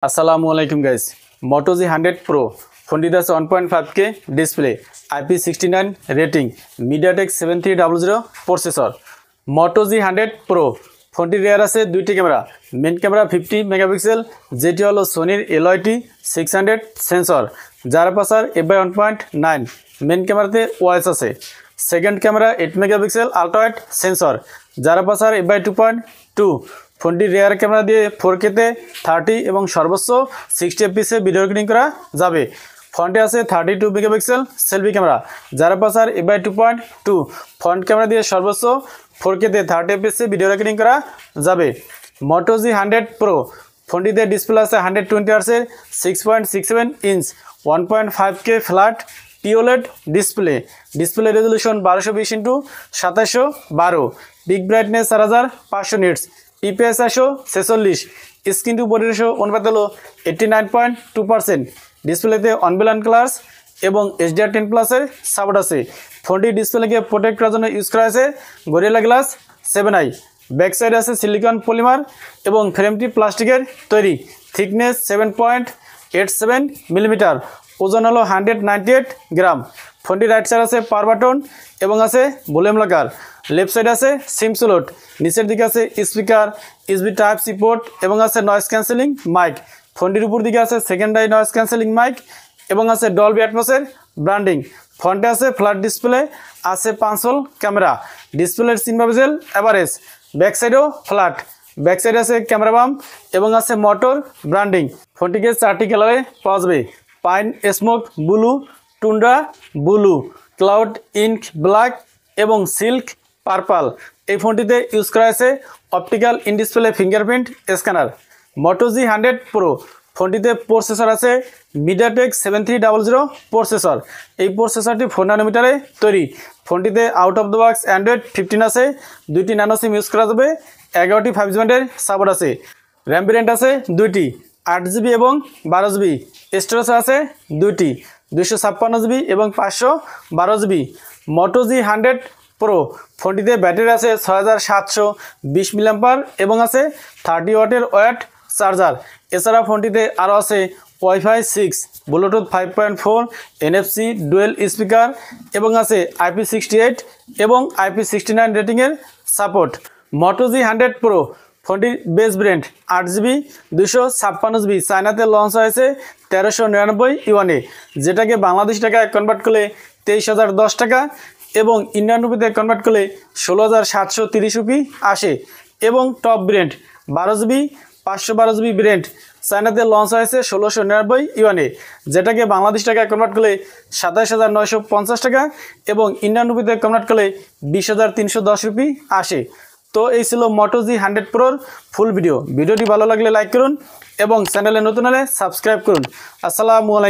আসসালামু আলাইকুম guys. Moto G100 Pro ফোনটি আছে 1.5K display, IP69 rating, MediaTek 7300 processor. Moto G100 Pro ফোনটির রিয়ার আছে দুইটি ক্যামেরা, মেন ক্যামেরা 50 মেগাপিক্সেল, যেটি হলো সোনির LYT 600 সেন্সর, যার আপারচার f/1.9, মেন ক্যামেরাতে ওয়াইস আছে। Second camera 8 megapixel ultra wide sensor, যার আপারচার f/2.2। ফোনটির রিয়ার ক্যামেরা দিয়ে 4K-তে 30 এবং সর্বোচ্চ 60 fps ভিডিও রেকর্ডিং করা যাবে। ফ্রন্টে আছে 32 মেগাপিক্সেল সেলফি ক্যামেরা, যার আপারচার f/2.2। ফ্রন্ট ক্যামেরা দিয়ে সর্বোচ্চ 4K-তে 30 fps ভিডিও রেকর্ডিং করা যাবে। Moto G100 Pro ফোনটিতে ডিসপ্লে আছে 120 Hz 6.67 inch 1.5K flat POLED display. Display resolution 1220x2712, peak brightness 4500 nits, PPI 446, screen to body ratio অনুপাত হলো 89.2%। ডিসপ্লেতে অনব্যালেন্স কালার্স এবং HDR10+ সাপোর্ট আছে। ফোনটি ডিসপ্লেকে প্রোটেক্ট করার জন্য ইউজ করা হয়েছে গরিলা গ্লাস 7i। ব্যাক সাইডে আছে সিলিকন পলিমার এবং ফ্রেমটি প্লাস্টিকের তৈরি, থিকনেস 7.87 মিলিমিটার, ওজন হলো 198 গ্রাম। ফোনটি রাইট সাইড আছে পাওয়ার বাটন এবং আছে ভলিউম লকার। লেফট সাইড আছে সিম স্লট, নিচের দিকে আছে স্পিকার, USB Type-C পোর্ট এবং আছে নয়েজ ক্যান্সেলিং মাইক। ফোনটির উপর দিকে আছে সেকেন্ডারি নয়েজ ক্যান্সেলিং মাইক এবং আছে ডলবি অ্যাটমসের ব্র্যান্ডিং। ফ্রন্টে আছে ফ্ল্যাট ডিসপ্লে, আছে 5 হোল ক্যামেরা, ডিসপ্লের সিনেমা বেজেল এভারেজ। ব্যাক সাইডও ফ্ল্যাট, ব্যাক সাইডে আছে ক্যামেরা বাম এবং আছে মোটর ব্র্যান্ডিং। ফোনটিকে 4টি কালারে পাওয়া যাবে: pine smoke blue, tundra blue, cloud ink black এবং সিল্ক পার্পল। এই ফোনটিতে ইউজ করা হয়েছে optical in display fingerprint scanner. Moto G100 Pro ফোনটিতে প্রসেসর আছে MediaTek 7300 প্রসেসর। এই প্রসেসরটি 4 ন্যানোমিটারে তৈরি। ফোনটিতে out of the box Android 15 আছে, 2টি ন্যানো সিম ইউজ করা যাবে, 11টি 5G ব্যান্ডের সাপোর্ট আছে। র্যাম ভেরিয়েন্ট আছে 2টি, 8GB এবং 12GB। স্টোরেজ আছে 2টি, 256GB এবং 512GB। Moto G100 Pro ফোনটিতে ব্যাটারি আছে 6720 mAh এবং আছে 30 ওয়াটের ওয়্যাট চার্জার। এছাড়া ফোনটিতে আরও আছে Wi-Fi 6, Bluetooth 5.4, NFC dual speaker এবং আছে IP68 এবং IP69 রেটিংয়ের সাপোর্ট। Moto G100 Pro ফোনটির বেস ব্র্যান্ড 8GB 256GB, চায়নাতে লঞ্চ হয়েছে 1399 ইউয়ানে, যেটাকে বাংলাদেশ টাকায় কনভার্ট করলে 23,010 টাকা এবং ইন্ডিয়ান রুপিতে কনভার্ট করলে 16,730 রুপি আসে। এবং top brand 12GB 512GB brand চায়নাতে লঞ্চ হয়েছে 1699 ইউয়ানে, যেটাকে বাংলাদেশ টাকায় কনভার্ট করলে 27,950 টাকা এবং ইন্ডিয়ান রুপিতে কনভার্ট করলে 20,310 রুপি আসে। তো এই ছিল Moto G100 Proর ফুল ভিডিও। ভিডিওটি ভালো লাগলে লাইক করুন এবং চ্যানেলে নতুন হলে সাবস্ক্রাইব করুন। আসসালামু আলাইকুম।